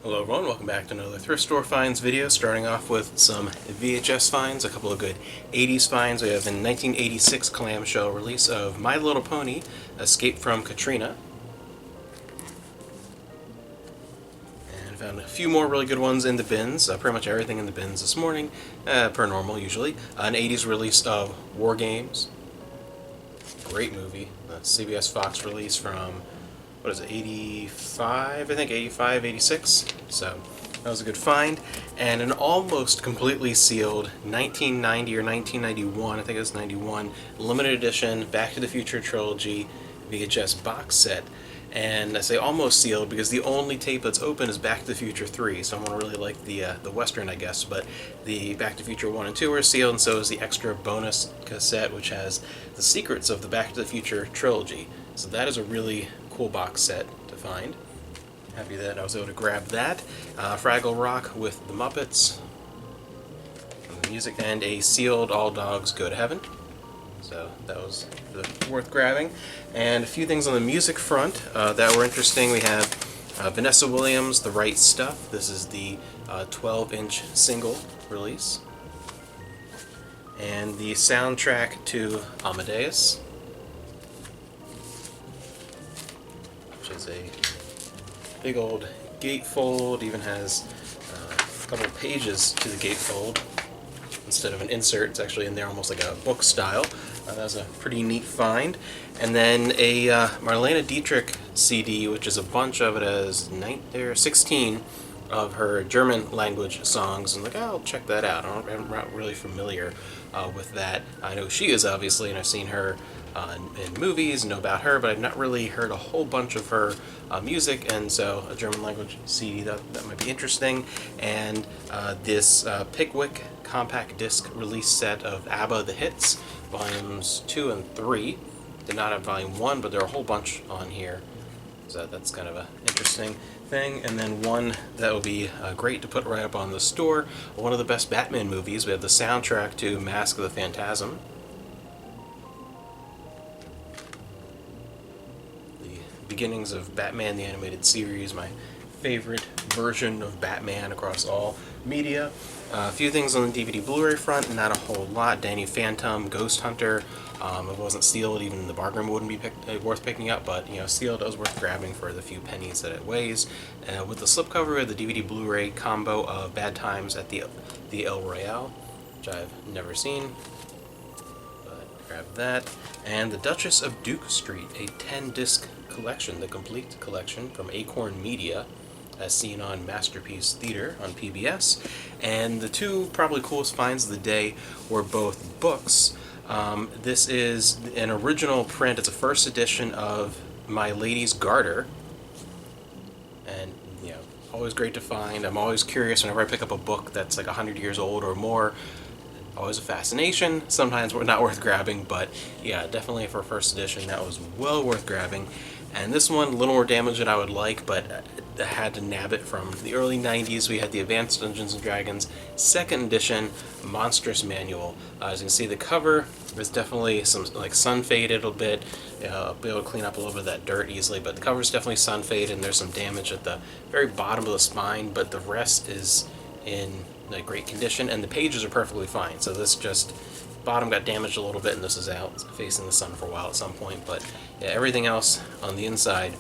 Hello everyone, welcome back to another thrift store finds video, starting off with some VHS finds, a couple of good 80s finds. We have the 1986 clamshell release of My Little Pony, Escape from Katrina. And found a few more really good ones in the bins, pretty much everything in the bins this morning, per normal usually. An 80s release of War Games, great movie, CBS Fox release from what is it, 85, I think, 85, 86, so that was a good find. And an almost completely sealed 1990 or 1991, I think it was 91, limited edition Back to the Future trilogy VHS box set. And I say almost sealed because the only tape that's open is Back to the Future 3, so someone really liked the Western, I guess, but the Back to the Future 1 and 2 are sealed, and so is the extra bonus cassette, which has the secrets of the Back to the Future trilogy. So that is a really cool box set to find. Happy that I was able to grab that. Fraggle Rock with the Muppets, and the music, and a sealed All Dogs Go to Heaven. So that was worth grabbing. And a few things on the music front that were interesting. We have Vanessa Williams' The Right Stuff. This is the 12-inch single release. And the soundtrack to Amadeus, which is a big old gatefold, even has a couple of pages to the gatefold. Instead of an insert, it's actually in there almost like a book style. That was a pretty neat find. And then a Marlene Dietrich CD, which is a bunch of it, as 16 of her German language songs. And I'll check that out. I'm not really familiar with that. I know she is, obviously, and I've seen her in movies, know about her, but I've not really heard a whole bunch of her music, and so a German language CD, that might be interesting. And this Pickwick compact disc release set of ABBA The Hits, volumes 2 and 3. Did not have volume 1, but there are a whole bunch on here, so that's kind of an interesting thing. And then one that will be great to put right up on the store, one of the best Batman movies. We have the soundtrack to Mask of the Phantasm, beginnings of Batman the Animated Series, my favorite version of Batman across all media. A few things on the DVD Blu-ray front, not a whole lot. Danny Phantom, Ghost Hunter. If it wasn't sealed, even the bargain wouldn't be worth picking up, but sealed, it was worth grabbing for the few pennies that it weighs. With the slipcover, we have the DVD Blu-ray combo of Bad Times at the El Royale, which I've never seen. Grab that. And the Duchess of Duke Street, a 10-disc collection, the complete collection from Acorn Media, as seen on Masterpiece Theater on PBS. And the two probably coolest finds of the day were both books. This is an original print. It's a first edition of My Lady's Garter. And, always great to find. I'm always curious whenever I pick up a book that's like 100 years old or more. Always a fascination. Sometimes we're not worth grabbing, but yeah, definitely for first edition, that was well worth grabbing. And this one, a little more damage than I would like, but I had to nab it from the early 90s. We had the Advanced Dungeons & Dragons 2nd edition Monstrous Manual. As you can see, the cover is definitely some sun faded a little bit. I'll be able to clean up a little bit of that dirt easily, but the cover is definitely sun faded, and there's some damage at the very bottom of the spine, but the rest is in great condition, and the pages are perfectly fine. So this just bottom got damaged a little bit, and this is out facing the sun for a while at some point, but yeah, everything else on the inside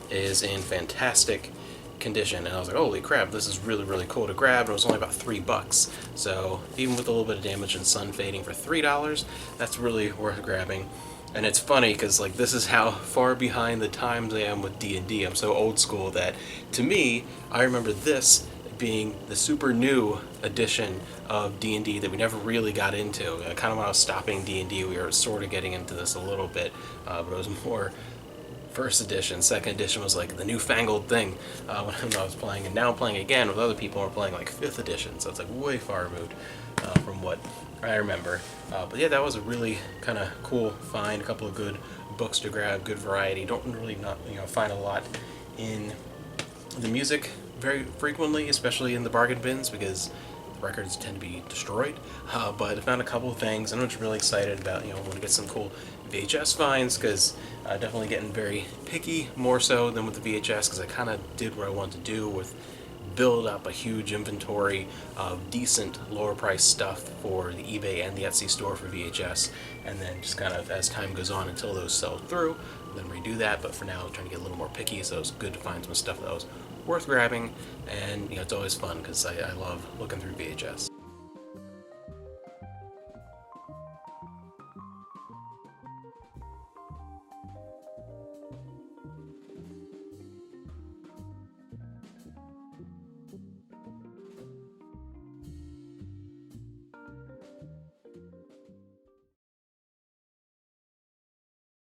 is in fantastic condition. And I was like, holy crap, this is really, really cool to grab. And it was only about $3, so even with a little bit of damage and sun fading for $3, that's really worth grabbing. And it's funny because this is how far behind the times I am with D&D. I'm so old school that, to me, I remember this being the super new edition of D&D that we never really got into. Kind of when I was stopping D&D, we were sort of getting into this a little bit, but it was more first edition. Second edition was like the newfangled thing when I was playing, and now I'm playing again with other people who are playing 5th edition, so it's way far removed from what I remember. But yeah, that was a really kind of cool find. A couple of good books to grab, good variety. Don't really find a lot in the music very frequently, especially in the bargain bins, because records tend to be destroyed. But I found a couple of things, and I'm just really excited about, want to get some cool VHS finds, because definitely getting very picky, more so than with the VHS, because I kind of did what I wanted to do with build up a huge inventory of decent lower price stuff for the eBay and the Etsy store for VHS, and then just kind of as time goes on until those sell through, then redo that. But for now, I'm trying to get a little more picky, so it's good to find some stuff that was worth grabbing, and it's always fun because I love looking through VHS.